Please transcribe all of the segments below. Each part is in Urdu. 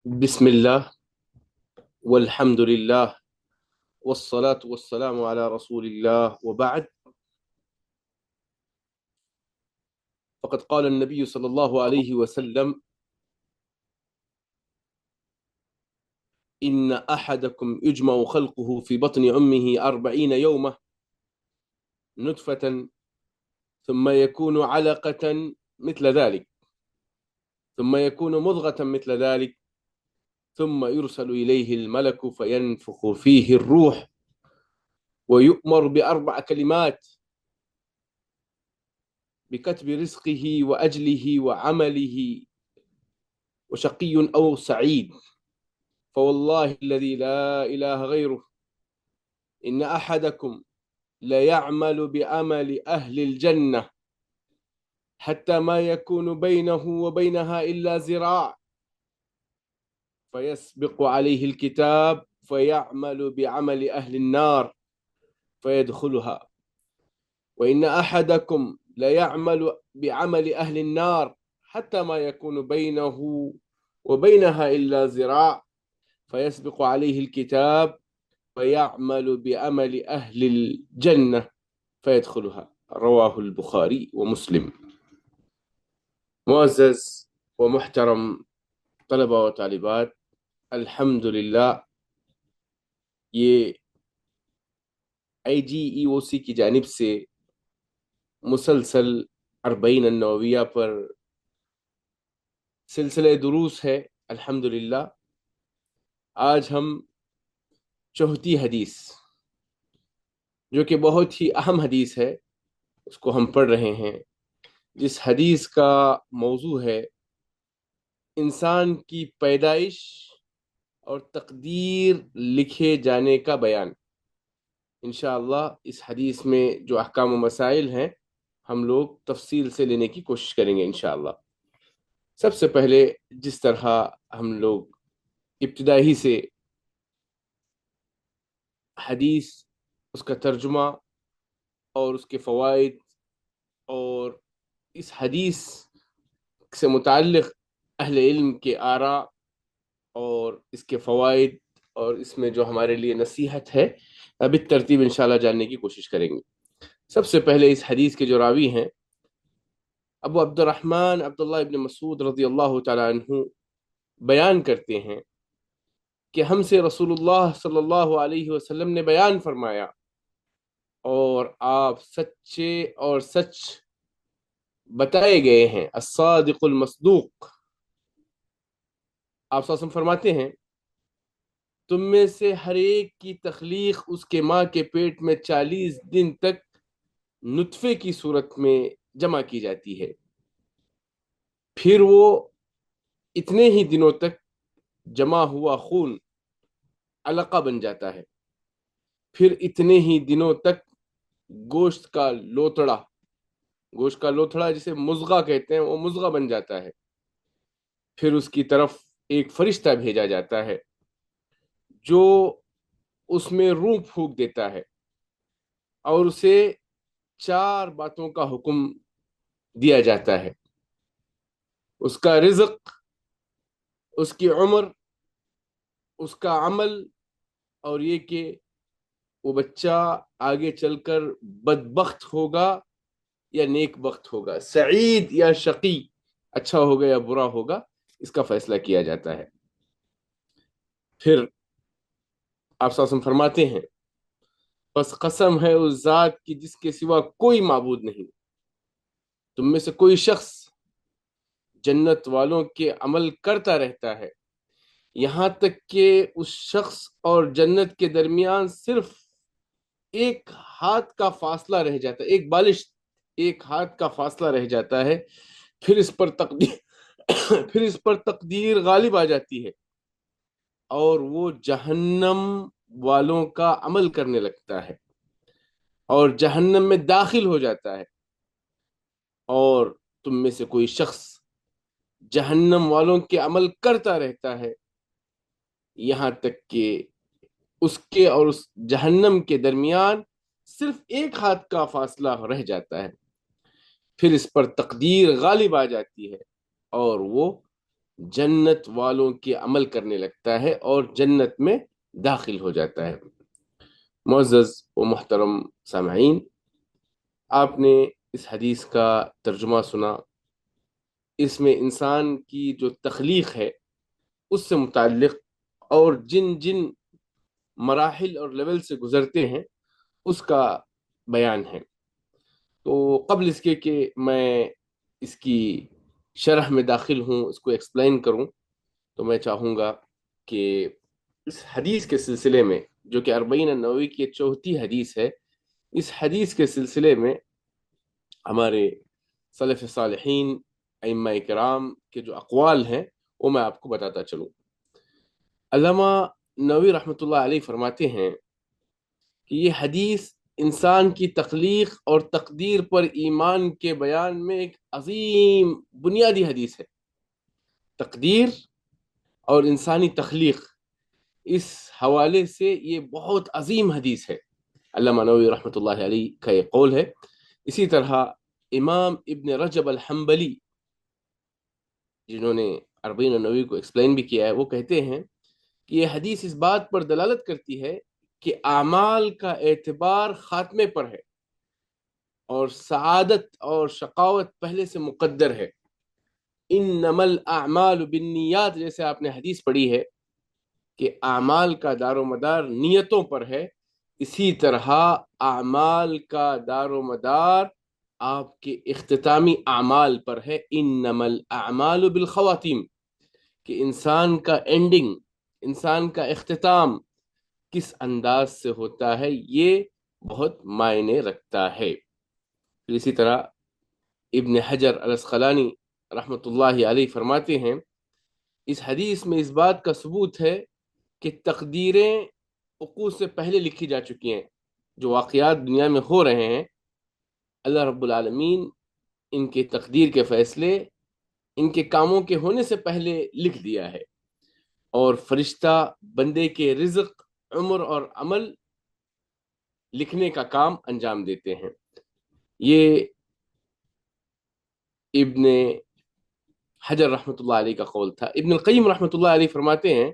بسم الله والحمد لله والصلاة والسلام على رسول الله وبعد. فقد قال النبي صلى الله عليه وسلم: إن أحدكم يجمع خلقه في بطن أمه 40 يوما نطفة ثم يكون علقة مثل ذلك ثم يكون مضغة مثل ذلك ثم يرسل إليه الملك فينفخ فيه الروح ويؤمر ب4 كلمات: بكتب رزقه وأجله وعمله وشقي أو سعيد. فوالله الذي لا إله غيره إن أحدكم ليعمل بعمل أهل الجنة حتى ما يكون بينه وبينها إلا ذراع فيسبق عليه الكتاب فيعمل بعمل أهل النار فيدخلها، وإن أحدكم ليعمل بعمل أهل النار حتى ما يكون بينه وبينها إلا ذراع فيسبق عليه الكتاب فيعمل بعمل أهل الجنة فيدخلها. رواه البخاری و مسلم۔ معزز و محترم طلبہ و طالبات، الحمدللہ یہ IGEOC کی جانب سے مسلسل 40 النوویہ پر سلسلہ دروس ہے۔ الحمدللہ آج ہم چوتھی حدیث، جو کہ بہت ہی اہم حدیث ہے، اس کو ہم پڑھ رہے ہیں، جس حدیث کا موضوع ہے انسان کی پیدائش اور تقدیر لکھے جانے کا بیان۔ انشاءاللہ اس حدیث میں جو احکام و مسائل ہیں ہم لوگ تفصیل سے لینے کی کوشش کریں گے انشاءاللہ۔ سب سے پہلے جس طرح ہم لوگ ابتدائی سے حدیث، اس کا ترجمہ اور اس کے فوائد اور اس حدیث سے متعلق اہل علم کے آراء اور اس کے فوائد اور اس میں جو ہمارے لیے نصیحت ہے، اب ترتیب انشاءاللہ جاننے کی کوشش کریں گے۔ سب سے پہلے اس حدیث کے جو راوی ہیں ابو عبد الرحمن عبداللہ ابن مسعود رضی اللہ تعالی عنہ بیان کرتے ہیں کہ ہم سے رسول اللہ صلی اللہ علیہ وسلم نے بیان فرمایا، اور آپ سچے اور سچ بتائے گئے ہیں، الصادق المصدوق۔ آپ صلی اللہ علیہ وسلم فرماتے ہیں تم میں سے ہر ایک کی تخلیق اس کے ماں کے پیٹ میں 40 دن تک نطفے کی صورت میں جمع کی جاتی ہے، پھر وہ اتنے ہی دنوں تک جمع ہوا خون علقہ بن جاتا ہے، پھر اتنے ہی دنوں تک گوشت کا لوتھڑا جسے مضغہ کہتے ہیں وہ مضغہ بن جاتا ہے، پھر اس کی طرف ایک فرشتہ بھیجا جاتا ہے جو اس میں روح پھونک دیتا ہے اور اسے 4 باتوں کا حکم دیا جاتا ہے: اس کا رزق، اس کی عمر، اس کا عمل، اور یہ کہ وہ بچہ آگے چل کر بدبخت ہوگا یا نیک بخت ہوگا، سعید یا شقی، اچھا ہوگا یا برا ہوگا، اس کا فیصلہ کیا جاتا ہے۔ پھر آپ صلی اللہ علیہ وسلم فرماتے ہیں بس قسم ہے اس ذات کی جس کے سوا کوئی معبود نہیں، تم میں سے کوئی شخص جنت والوں کے عمل کرتا رہتا ہے یہاں تک کہ اس شخص اور جنت کے درمیان صرف ایک ہاتھ کا فاصلہ رہ جاتا ہے، ایک بالش ایک ہاتھ کا فاصلہ رہ جاتا ہے، پھر اس پر تقدیر غالب آ جاتی ہے اور وہ جہنم والوں کا عمل کرنے لگتا ہے اور جہنم میں داخل ہو جاتا ہے، اور تم میں سے کوئی شخص جہنم والوں کے عمل کرتا رہتا ہے یہاں تک کہ اس کے اور اس جہنم کے درمیان صرف ایک ہاتھ کا فاصلہ رہ جاتا ہے، پھر اس پر تقدیر غالب آ جاتی ہے اور وہ جنت والوں کے عمل کرنے لگتا ہے اور جنت میں داخل ہو جاتا ہے۔ معزز و محترم سامعین، آپ نے اس حدیث کا ترجمہ سنا۔ اس میں انسان کی جو تخلیق ہے اس سے متعلق اور جن جن مراحل اور لیول سے گزرتے ہیں اس کا بیان ہے۔ تو قبل اس کے کہ میں اس کی شرح میں داخل ہوں، اس کو ایکسپلین کروں، تو میں چاہوں گا کہ اس حدیث کے سلسلے میں، جو کہ 40 کی چوتھی حدیث ہے، اس حدیث کے سلسلے میں ہمارے سلف صالحین ائمہ کرام کے جو اقوال ہیں وہ میں آپ کو بتاتا چلوں۔ علامہ نووی رحمۃ اللہ علیہ فرماتے ہیں کہ یہ حدیث انسان کی تخلیق اور تقدیر پر ایمان کے بیان میں ایک عظیم بنیادی حدیث ہے۔ تقدیر اور انسانی تخلیق، اس حوالے سے یہ بہت عظیم حدیث ہے۔ علامہ نووی رحمۃ اللہ علیہ کا یہ قول ہے۔ اسی طرح امام ابن رجب الحنبلی، جنہوں نے 40 کو ایکسپلین بھی کیا ہے، وہ کہتے ہیں کہ یہ حدیث اس بات پر دلالت کرتی ہے کہ اعمال کا اعتبار خاتمے پر ہے اور سعادت اور شقاوت پہلے سے مقدر ہے۔ انما الاعمال بالنیات، جیسے آپ نے حدیث پڑھی ہے کہ اعمال کا دار و مدار نیتوں پر ہے، اسی طرح اعمال کا دار و مدار آپ کے اختتامی اعمال پر ہے۔ انما الاعمال بالخواتیم، کہ انسان کا اینڈنگ، انسان کا اختتام کس انداز سے ہوتا ہے یہ بہت معنی رکھتا ہے۔ پھر اسی طرح ابن حجر الاسقلانی رحمۃ اللہ علیہ فرماتے ہیں اس حدیث میں اس بات کا ثبوت ہے کہ تقدیریں وقوع سے پہلے لکھی جا چکی ہیں۔ جو واقعات دنیا میں ہو رہے ہیں، اللہ رب العالمین ان کے تقدیر کے فیصلے ان کے کاموں کے ہونے سے پہلے لکھ دیا ہے، اور فرشتہ بندے کے رزق، عمر اور عمل لکھنے کا کام انجام دیتے ہیں۔ یہ ابن حجر رحمۃ اللہ علیہ کا قول تھا۔ ابن القیم رحمۃ اللہ علیہ فرماتے ہیں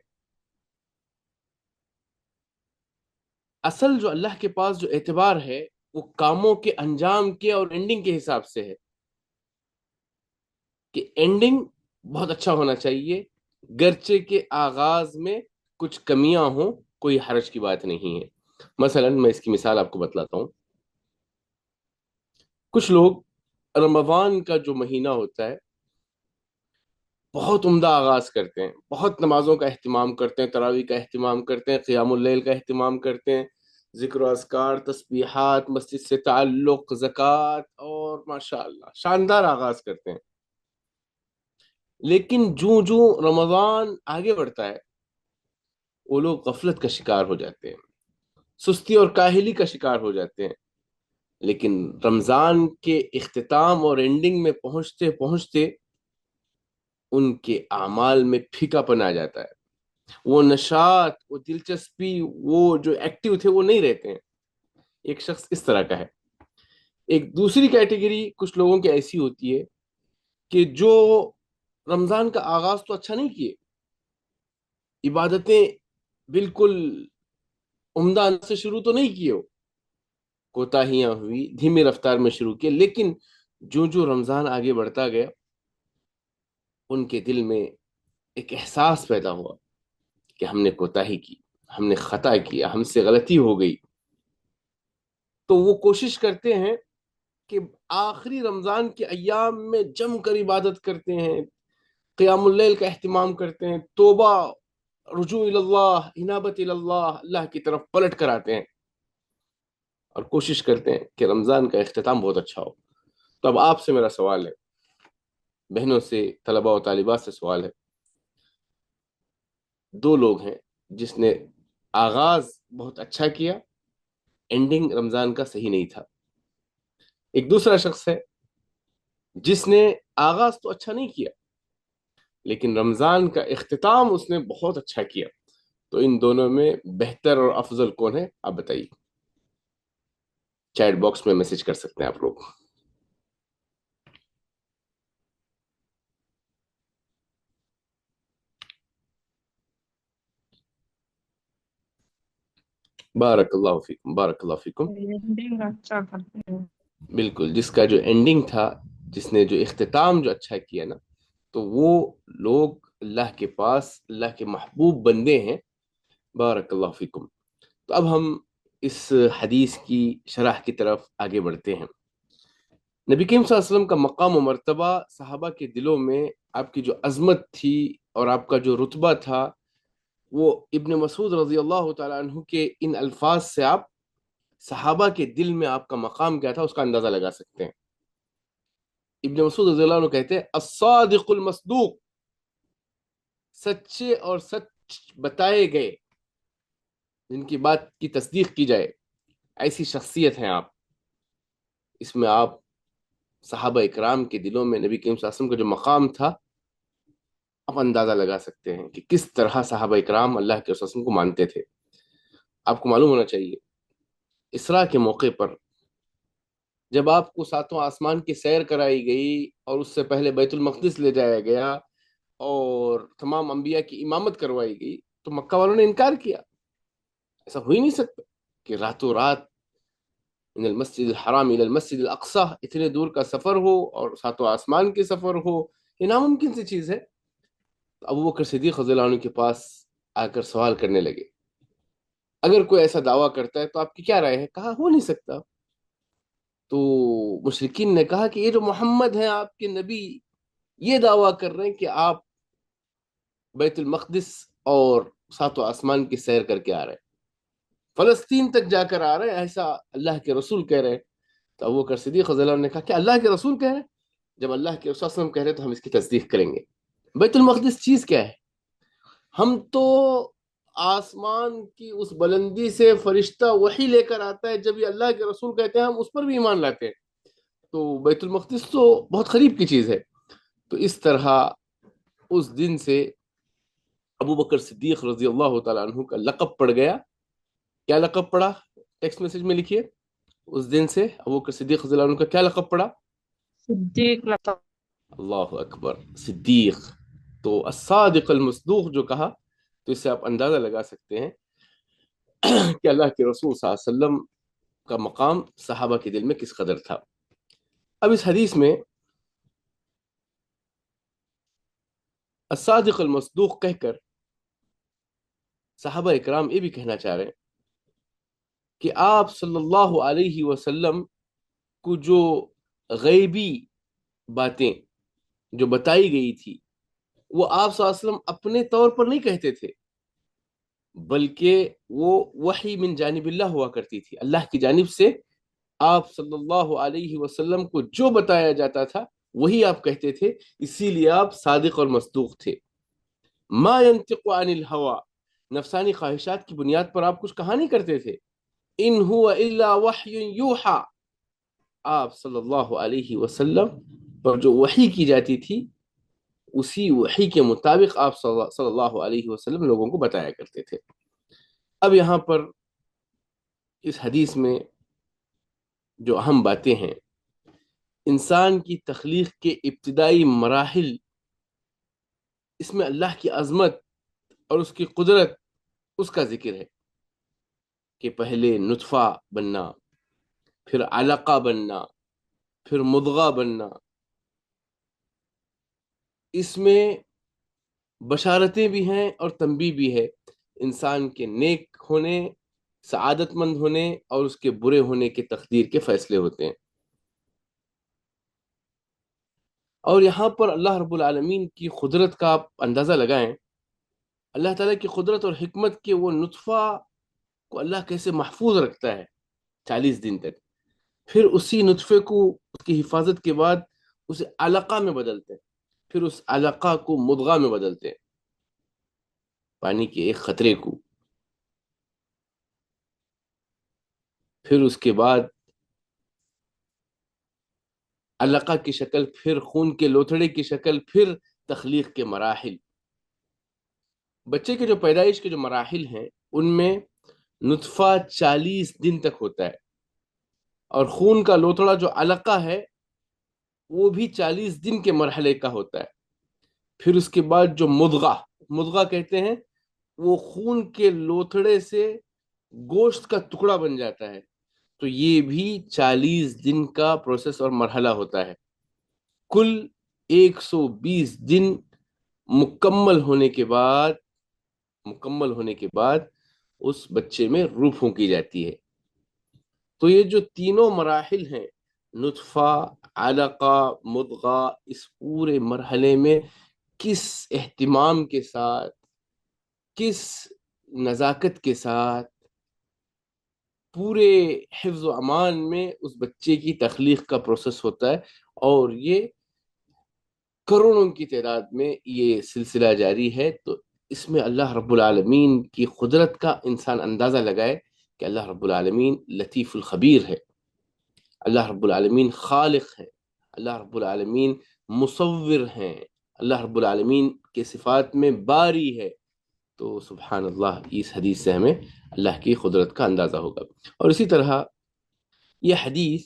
اصل جو اللہ کے پاس جو اعتبار ہے وہ کاموں کے انجام کے اور اینڈنگ کے حساب سے ہے، کہ اینڈنگ بہت اچھا ہونا چاہیے، گرچہ کے آغاز میں کچھ کمیاں ہوں، کوئی حرج کی بات نہیں ہے۔ مثلا میں اس کی مثال آپ کو بتلاتا ہوں۔ کچھ لوگ رمضان کا جو مہینہ ہوتا ہے بہت عمدہ آغاز کرتے ہیں، بہت نمازوں کا اہتمام کرتے ہیں، تراویح کا اہتمام کرتے ہیں، قیام اللیل کا اہتمام کرتے ہیں، ذکر و اذکار، تسبیحات، مسجد سے تعلق، زکوٰۃ، اور ماشاءاللہ شاندار آغاز کرتے ہیں۔ لیکن جوں جوں رمضان آگے بڑھتا ہے وہ لوگ غفلت کا شکار ہو جاتے ہیں، سستی اور کاہلی کا شکار ہو جاتے ہیں۔ لیکن رمضان کے اختتام اور اینڈنگ میں پہنچتے پہنچتے ان کے اعمال میں پھیکا پن آ جاتا ہے، وہ نشاط، وہ دلچسپی، وہ جو ایکٹیو تھے وہ نہیں رہتے ہیں۔ ایک شخص اس طرح کا ہے۔ ایک دوسری کیٹیگری کچھ لوگوں کی ایسی ہوتی ہے کہ جو رمضان کا آغاز تو اچھا نہیں کیے، عبادتیں بالکل عمدہ انداز سے شروع تو نہیں کیے، ہو کوتاہیاں ہوئی، دھیمی رفتار میں شروع کیے، لیکن جو رمضان آگے بڑھتا گیا ان کے دل میں ایک احساس پیدا ہوا کہ ہم نے کوتاہی کی، ہم نے خطا کیا، ہم سے غلطی ہو گئی۔ تو وہ کوشش کرتے ہیں کہ آخری رمضان کے ایام میں جم کر عبادت کرتے ہیں، قیام اللیل کا اہتمام کرتے ہیں، توبہ، رجوع اللہ، انابت اللہ، اللہ کی طرف پلٹ کر آتے ہیں اور کوشش کرتے ہیں کہ رمضان کا اختتام بہت اچھا ہو۔ تو اب آپ سے میرا سوال ہے، بہنوں سے، طلباء و طالبات سے سوال ہے۔ دو لوگ ہیں جس نے آغاز بہت اچھا کیا، اینڈنگ رمضان کا صحیح نہیں تھا۔ ایک دوسرا شخص ہے جس نے آغاز تو اچھا نہیں کیا لیکن رمضان کا اختتام اس نے بہت اچھا کیا۔ تو ان دونوں میں بہتر اور افضل کون ہے آپ بتائیے؟ چیٹ باکس میں میسج کر سکتے ہیں آپ لوگ۔ بارک اللہ فیکم، بارک اللہ فیکم۔ ending اچھا کرتے ہیں۔ بالکل، جس کا جو اینڈنگ تھا، جس نے جو اختتام جو اچھا کیا نا، تو وہ لوگ اللہ کے پاس اللہ کے محبوب بندے ہیں۔ بارک اللہ فیکم۔ تو اب ہم اس حدیث کی شرح کی طرف آگے بڑھتے ہیں۔ نبی کریم صلی اللہ علیہ وسلم کا مقام و مرتبہ صحابہ کے دلوں میں، آپ کی جو عظمت تھی اور آپ کا جو رتبہ تھا، وہ ابن مسعود رضی اللہ تعالیٰ عنہ کے ان الفاظ سے آپ صحابہ کے دل میں آپ کا مقام کیا تھا اس کا اندازہ لگا سکتے ہیں۔ ابن مسعود رضی اللہ عنہ کہتے ہیں الصادق المصدوق، سچے اور سچ بتائے گئے، جن کی بات کی تصدیق کی جائے، ایسی شخصیت ہیں آپ۔ اس میں آپ صحابہ اکرام کے دلوں میں نبی کریم صلی اللہ علیہ وسلم کا جو مقام تھا، آپ اندازہ لگا سکتے ہیں کہ کس طرح صحابہ اکرام اللہ کے رسول صلی اللہ علیہ وسلم کو مانتے تھے۔ آپ کو معلوم ہونا چاہیے، اسراء کے موقع پر جب آپ کو ساتوں آسمان کی سیر کرائی گئی اور اس سے پہلے بیت المقدس لے جایا گیا اور تمام انبیاء کی امامت کروائی گئی، تو مکہ والوں نے انکار کیا۔ ایسا ہو ہی نہیں سکتا کہ راتوں رات من المسجد الحرام الى المسجد الاقصی اتنے دور کا سفر ہو اور ساتوں آسمان کے سفر ہو، یہ ناممکن سی چیز ہے۔ تو ابو بکر صدیق رضی اللہ عنہ کے پاس آ کر سوال کرنے لگے، اگر کوئی ایسا دعویٰ کرتا ہے تو آپ کی کیا رائے ہے؟ کہا ہو نہیں سکتا۔ تو مشرکین نے کہا کہ یہ جو محمد ہیں آپ کے نبی، یہ دعویٰ کر رہے ہیں کہ آپ بیت المقدس اور ساتوں آسمان کی سیر کر کے آ رہے ہیں، فلسطین تک جا کر آ رہے ہیں، ایسا اللہ کے رسول کہہ رہے ہیں۔ تو ابو بکر صدیق رضی اللہ عنہ نے کہا کہ اللہ کے رسول کہہ رہے ہیں؟ جب اللہ کے رسول صلی اللہ علیہ وسلم کہہ رہے ہیں تو ہم اس کی تصدیق کریں گے۔ بیت المقدس چیز کیا ہے؟ ہم تو آسمان کی اس بلندی سے فرشتہ وحی لے کر آتا ہے، جب یہ اللہ کے رسول کہتے ہیں ہم اس پر بھی ایمان لاتے ہیں۔ تو بیت المقدس تو بہت قریب کی چیز ہے۔ تو اس طرح اس دن سے ابو بکر صدیق رضی اللہ تعالیٰ عنہ کا لقب پڑ گیا۔ کیا لقب پڑا؟ ٹیکسٹ میسج میں لکھیے۔ اس دن سے ابو بکر صدیق رضی اللہ عنہ کا کیا لقب پڑا؟ صدیق لقب۔ اللہ اکبر، صدیق۔ تو الصادق المصدوق جو کہا، تو اس سے آپ اندازہ لگا سکتے ہیں کہ اللہ کے رسول صلی اللہ علیہ وسلم کا مقام صحابہ کے دل میں کس قدر تھا۔ اب اس حدیث میں الصادق المصدوق کہہ کر صحابہ اکرام یہ بھی کہنا چاہ رہے ہیں کہ آپ صلی اللہ علیہ وسلم کو جو غیبی باتیں جو بتائی گئی تھی، وہ آپ صلی اللہ علیہ وسلم اپنے طور پر نہیں کہتے تھے، بلکہ وہ وحی من جانب اللہ ہوا کرتی تھی۔ اللہ کی جانب سے آپ صلی اللہ علیہ وسلم کو جو بتایا جاتا تھا وہی آپ کہتے تھے، اسی لیے آپ صادق اور مصدوق تھے۔ ما ينطق عن الهوى، نفسانی خواہشات کی بنیاد پر آپ کچھ کہا نہیں کرتے تھے۔ ان هو الا وحی یوحى، آپ صلی اللہ علیہ وسلم پر جو وحی کی جاتی تھی، اسی وحی کے مطابق آپ صلی اللہ علیہ وسلم لوگوں کو بتایا کرتے تھے۔ اب یہاں پر اس حدیث میں جو اہم باتیں ہیں، انسان کی تخلیق کے ابتدائی مراحل، اس میں اللہ کی عظمت اور اس کی قدرت، اس کا ذکر ہے کہ پہلے نطفہ بننا، پھر علقہ بننا، پھر مضغہ بننا۔ اس میں بشارتیں بھی ہیں اور تنبیہ بھی ہے، انسان کے نیک ہونے، سعادت مند ہونے اور اس کے برے ہونے کے تقدیر کے فیصلے ہوتے ہیں۔ اور یہاں پر اللہ رب العالمین کی قدرت کا آپ اندازہ لگائیں، اللہ تعالیٰ کی قدرت اور حکمت کے وہ نطفہ کو اللہ کیسے محفوظ رکھتا ہے 40 دن تک، پھر اسی نطفے کو اس کی حفاظت کے بعد اسے علقہ میں بدلتے ہیں، پھر اس علقہ کو مضغہ میں بدلتے ہیں، پانی کے ایک خطرے کو، پھر اس کے بعد علقہ کی شکل، پھر خون کے لوتھڑے کی شکل، پھر تخلیق کے مراحل۔ بچے کے جو پیدائش کے جو مراحل ہیں ان میں نطفہ 40 دن تک ہوتا ہے، اور خون کا لوتھڑا جو علقہ ہے وہ بھی 40 دن کے مرحلے کا ہوتا ہے۔ پھر اس کے بعد جو مضغہ، مضغہ کہتے ہیں وہ خون کے لوتھڑے سے گوشت کا ٹکڑا بن جاتا ہے، تو یہ بھی 40 دن کا پروسیس اور مرحلہ ہوتا ہے۔ کل 120 دن مکمل ہونے کے بعد اس بچے میں روح پھونکی جاتی ہے۔ تو یہ جو تینوں مراحل ہیں، نطفہ، علقہ، مضغہ، اس پورے مرحلے میں کس اہتمام کے ساتھ، کس نزاکت کے ساتھ، پورے حفظ و امان میں اس بچے کی تخلیق کا پروسیس ہوتا ہے، اور یہ کروڑوں کی تعداد میں یہ سلسلہ جاری ہے۔ تو اس میں اللہ رب العالمین کی قدرت کا انسان اندازہ لگائے کہ اللہ رب العالمین لطیف الخبیر ہے، اللہ رب العالمین خالق ہے، اللہ رب العالمین مصور ہیں، اللہ رب العالمین کے صفات میں باری ہے۔ تو سبحان اللہ، اس حدیث سے ہمیں اللہ کی قدرت کا اندازہ ہوگا۔ اور اسی طرح یہ حدیث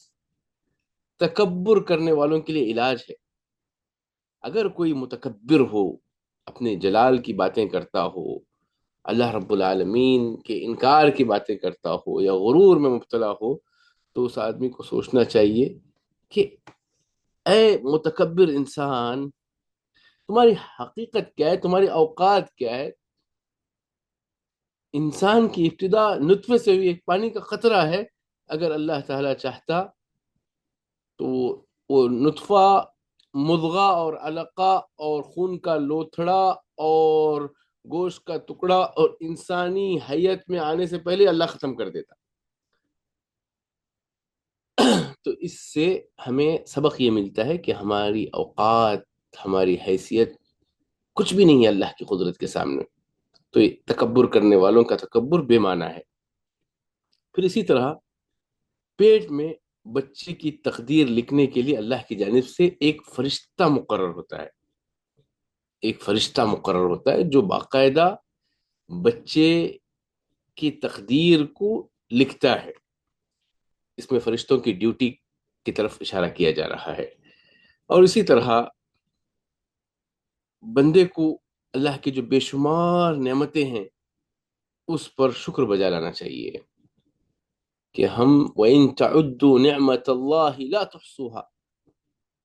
تکبر کرنے والوں کے لیے علاج ہے۔ اگر کوئی متکبر ہو، اپنے جلال کی باتیں کرتا ہو، اللہ رب العالمین کے انکار کی باتیں کرتا ہو، یا غرور میں مبتلا ہو، تو اس آدمی کو سوچنا چاہیے کہ اے متکبر انسان، تمہاری حقیقت کیا ہے، تمہاری اوقات کیا ہے؟ انسان کی ابتدا نطفے سے ہوئی، ایک پانی کا قطرہ ہے۔ اگر اللہ تعالیٰ چاہتا تو وہ نطفہ، مضغہ اور علقہ اور خون کا لوتھڑا اور گوشت کا ٹکڑا اور انسانی حیت میں آنے سے پہلے اللہ ختم کر دیتا۔ تو اس سے ہمیں سبق یہ ملتا ہے کہ ہماری اوقات، ہماری حیثیت کچھ بھی نہیں ہے اللہ کی قدرت کے سامنے۔ تو یہ تکبر کرنے والوں کا تکبر بے معنی ہے۔ پھر اسی طرح پیٹ میں بچے کی تقدیر لکھنے کے لیے اللہ کی جانب سے ایک فرشتہ مقرر ہوتا ہے، جو باقاعدہ بچے کی تقدیر کو لکھتا ہے۔ اس میں فرشتوں کی ڈیوٹی کی طرف اشارہ کیا جا رہا ہے۔ اور اسی طرح بندے کو اللہ کی جو بے شمار نعمتیں ہیں اس پر شکر بجا لانا چاہیے، کہ ہم وَإِن تَعُدُّوا نِعْمَةَ اللَّهِ لَا تُحْصُوهَا،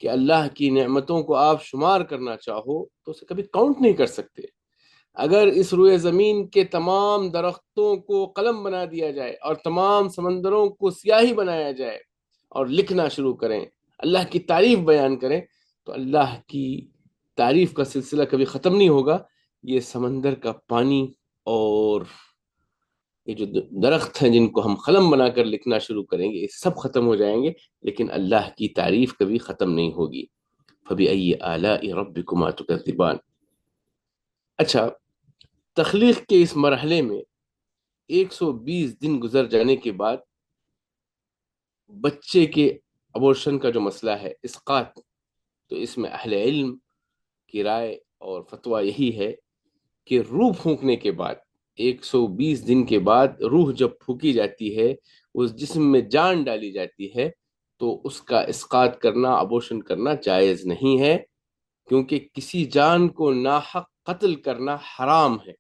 کہ اللہ کی نعمتوں کو آپ شمار کرنا چاہو تو اسے کبھی کاؤنٹ نہیں کر سکتے۔ اگر اس روئے زمین کے تمام درختوں کو قلم بنا دیا جائے اور تمام سمندروں کو سیاہی بنایا جائے اور لکھنا شروع کریں، اللہ کی تعریف بیان کریں، تو اللہ کی تعریف کا سلسلہ کبھی ختم نہیں ہوگا۔ یہ سمندر کا پانی اور یہ جو درخت ہیں جن کو ہم قلم بنا کر لکھنا شروع کریں گے، یہ سب ختم ہو جائیں گے، لیکن اللہ کی تعریف کبھی ختم نہیں ہوگی۔ فَبِأَيِّ آلَاءِ رَبِّكُمَا تُكَذِّبَانِ۔ اچھا، تخلیق کے اس مرحلے میں 120 دن گزر جانے کے بعد بچے کے ابورشن کا جو مسئلہ ہے، اسقاط، تو اس میں اہل علم کی رائے اور فتویٰ یہی ہے کہ روح پھونکنے کے بعد 120 دن کے بعد روح جب پھونکی جاتی ہے، اس جسم میں جان ڈالی جاتی ہے، تو اس کا اسقاط کرنا، ابورشن کرنا جائز نہیں ہے، کیونکہ کسی جان کو ناحق قتل کرنا حرام ہے۔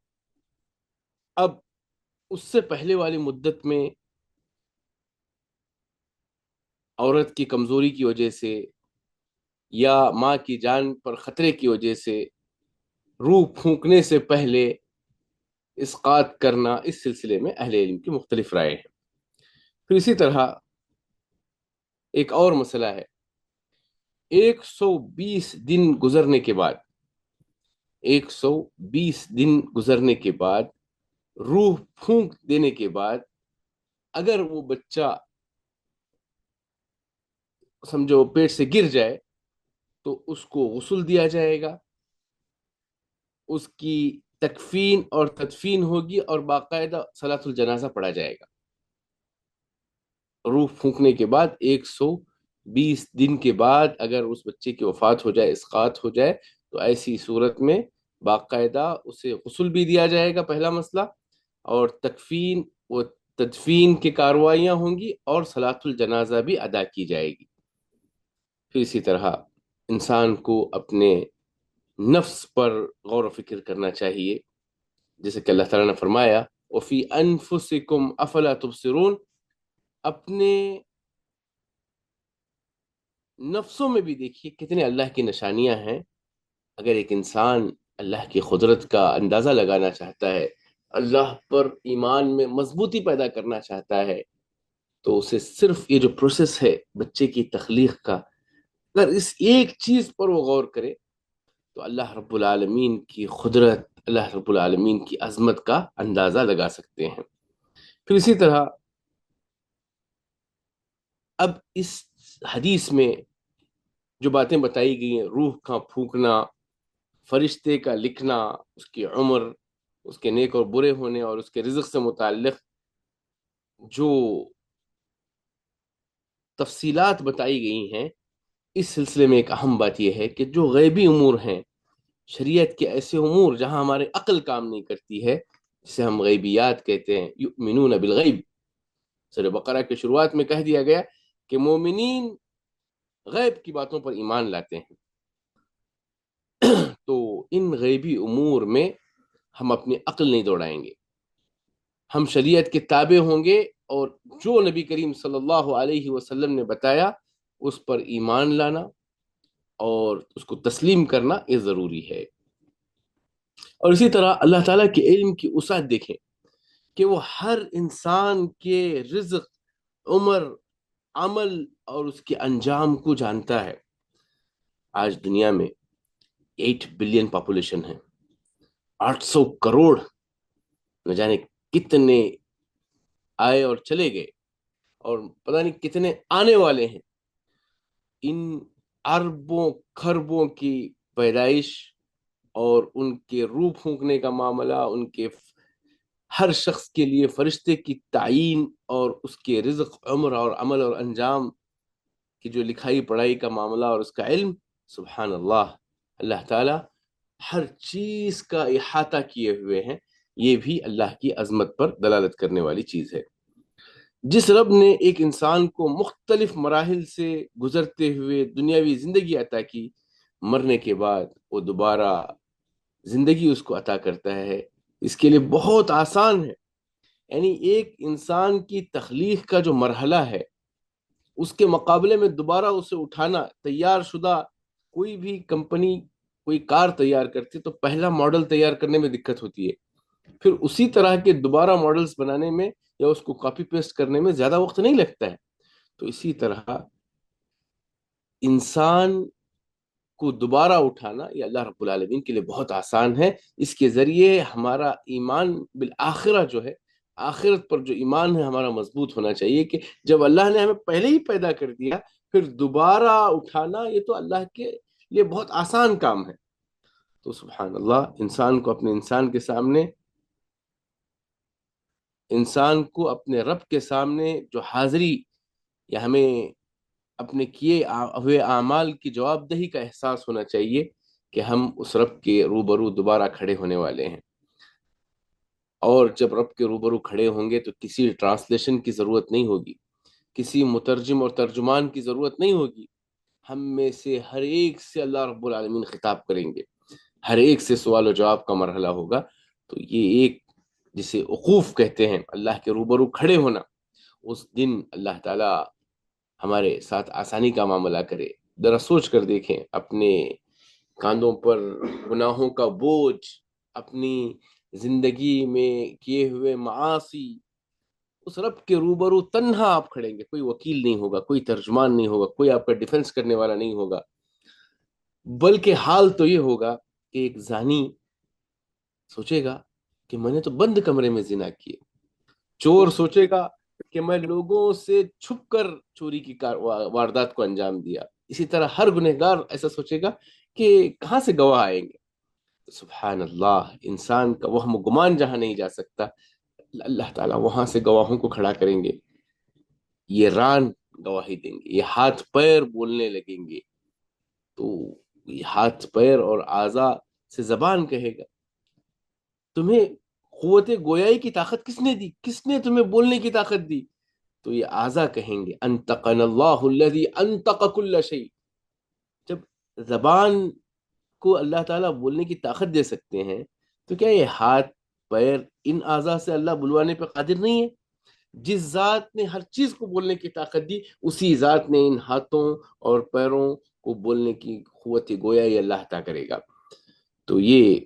اب اس سے پہلے والی مدت میں عورت کی کمزوری کی وجہ سے یا ماں کی جان پر خطرے کی وجہ سے روح پھونکنے سے پہلے اسقاط کرنا، اس سلسلے میں اہل علم کی مختلف رائے ہیں۔ پھر اسی طرح ایک اور مسئلہ ہے، 120 دن گزرنے کے بعد 120 دن گزرنے کے بعد روح پھونک دینے کے بعد اگر وہ بچہ سمجھو پیٹ سے گر جائے تو اس کو غسل دیا جائے گا، اس کی تکفین اور تدفین ہوگی اور باقاعدہ صلاۃ الجنازہ پڑھا جائے گا۔ روح پھونکنے کے بعد 120 دن کے بعد اگر اس بچے کی وفات ہو جائے، اسقاط ہو جائے، تو ایسی صورت میں باقاعدہ اسے غسل بھی دیا جائے گا، پہلا مسئلہ، اور تکفین و تدفین کی کارروائیاں ہوں گی اور صلاۃ الجنازہ بھی ادا کی جائے گی۔ پھر اسی طرح انسان کو اپنے نفس پر غور و فکر کرنا چاہیے، جیسے کہ اللہ تعالیٰ نے فرمایا وفی انفسکم افلا تبصرون، اپنے نفسوں میں بھی دیکھیے کتنے اللہ کی نشانیاں ہیں۔ اگر ایک انسان اللہ کی قدرت کا اندازہ لگانا چاہتا ہے، اللہ پر ایمان میں مضبوطی پیدا کرنا چاہتا ہے، تو اسے صرف یہ جو پروسیس ہے بچے کی تخلیق کا، اگر اس ایک چیز پر وہ غور کرے تو اللہ رب العالمین کی قدرت، اللہ رب العالمین کی عظمت کا اندازہ لگا سکتے ہیں۔ پھر اسی طرح اب اس حدیث میں جو باتیں بتائی گئی ہیں، روح کا پھونکنا، فرشتے کا لکھنا، اس کی عمر، اس کے نیک اور برے ہونے، اور اس کے رزق سے متعلق جو تفصیلات بتائی گئی ہیں، اس سلسلے میں ایک اہم بات یہ ہے کہ جو غیبی امور ہیں، شریعت کے ایسے امور جہاں ہمارے عقل کام نہیں کرتی ہے، جسے ہم غیبیات کہتے ہیں، یؤمنون بالغیب، سورہ بقرہ کے شروعات میں کہہ دیا گیا کہ مومنین غیب کی باتوں پر ایمان لاتے ہیں۔ تو ان غیبی امور میں ہم اپنی عقل نہیں دوڑائیں گے، ہم شریعت کے تابع ہوں گے، اور جو نبی کریم صلی اللہ علیہ وسلم نے بتایا اس پر ایمان لانا اور اس کو تسلیم کرنا یہ ضروری ہے۔ اور اسی طرح اللہ تعالیٰ کے علم کی وسعت دیکھیں کہ وہ ہر انسان کے رزق، عمر، عمل اور اس کے انجام کو جانتا ہے۔ آج دنیا میں 8 بلین پاپولیشن ہے، 800 کروڑ نہ جانے کتنے آئے اور چلے گئے، اور پتہ نہیں کتنے آنے والے ہیں۔ ان اربوں خربوں کی پیدائش اور ان کے روح پھونکنے کا معاملہ، ان کے ہر شخص کے لیے فرشتے کی تعیین اور اس کے رزق، عمر اور عمل اور انجام کی جو لکھائی پڑھائی کا معاملہ اور اس کا علم، سبحان اللہ، اللہ تعالی ہر چیز کا احاطہ کیے ہوئے ہیں۔ یہ بھی اللہ کی عظمت پر دلالت کرنے والی چیز ہے۔ جس رب نے ایک انسان کو مختلف مراحل سے گزرتے ہوئے دنیاوی زندگی عطا کی، مرنے کے بعد وہ دوبارہ زندگی اس کو عطا کرتا ہے، اس کے لیے بہت آسان ہے۔ یعنی ایک انسان کی تخلیق کا جو مرحلہ ہے، اس کے مقابلے میں دوبارہ اسے اٹھانا، تیار شدہ کوئی بھی کمپنی کوئی کار تیار کرتی تو پہلا ماڈل تیار کرنے میں دقت ہوتی ہے، پھر اسی طرح کے دوبارہ ماڈلز بنانے میں یا اس کو کاپی پیسٹ کرنے میں زیادہ وقت نہیں لگتا ہے۔ تو اسی طرح انسان کو دوبارہ اٹھانا یہ اللہ رب العالمین کے لیے بہت آسان ہے۔ اس کے ذریعے ہمارا ایمان بالآخرہ جو ہے، آخرت پر جو ایمان ہے ہمارا مضبوط ہونا چاہیے، کہ جب اللہ نے ہمیں پہلے ہی پیدا کر دیا، پھر دوبارہ اٹھانا یہ تو اللہ کے لیے بہت آسان کام ہے۔ تو سبحان اللہ، انسان کو اپنے انسان کو اپنے رب کے سامنے جو حاضری یا ہمیں اپنے کیے ہوئے اعمال کی جواب دہی کا احساس ہونا چاہیے کہ ہم اس رب کے روبرو دوبارہ کھڑے ہونے والے ہیں۔ اور جب رب کے روبرو کھڑے ہوں گے تو کسی ٹرانسلیشن کی ضرورت نہیں ہوگی، کسی مترجم اور ترجمان کی ضرورت نہیں ہوگی، ہم میں سے ہر ایک سے اللہ رب العالمین خطاب کریں گے، ہر ایک سے سوال و جواب کا مرحلہ ہوگا۔ تو یہ ایک جسے وقوف کہتے ہیں، اللہ کے روبرو کھڑے ہونا، اس دن اللہ تعالی ہمارے ساتھ آسانی کا معاملہ کرے۔ ذرا سوچ کر دیکھیں، اپنے کاندھوں پر گناہوں کا بوجھ، اپنی زندگی میں کیے ہوئے معاصی، اس رب کے روبرو تنہا آپ کھڑیں گے، کوئی وکیل نہیں ہوگا، کوئی ترجمان نہیں ہوگا، کوئی آپ کا ڈیفنس کرنے والا نہیں ہوگا، بلکہ حال تو یہ ہوگا کہ ایک زانی سوچے گا کہ میں نے تو بند کمرے میں زنا کیے، چور سوچے گا کہ میں لوگوں سے چھپ کر چوری کی واردات کو انجام دیا، اسی طرح ہر گنہگار ایسا سوچے گا کہ کہاں سے گواہ آئیں گے۔ سبحان اللہ، انسان کا وہم و گمان جہاں نہیں جا سکتا، اللہ تعالیٰ وہاں سے گواہوں کو کھڑا کریں گے، یہ ران گواہی دیں گے، یہ ہاتھ پیر بولنے لگیں گے، تو یہ ہاتھ پیر اور اعضاء سے زبان کہے گا تمہیں قوت گویائی کی طاقت کس نے دی، کس نے تمہیں بولنے کی طاقت دی؟ تو یہ اعضاء کہیں گے انطقنا اللہ الذی انطق کل شیء۔ جب زبان کو اللہ تعالیٰ بولنے کی طاقت دے سکتے ہیں تو کیا یہ ہاتھ پیر ان اعضاء سے اللہ بلوانے پہ قادر نہیں ہے؟ جس ذات نے ہر چیز کو بولنے کی طاقت دی، اسی ذات نے ان ہاتھوں اور پیروں کو بولنے کی قوت گویا یہ اللہ عطا کرے گا۔ تو یہ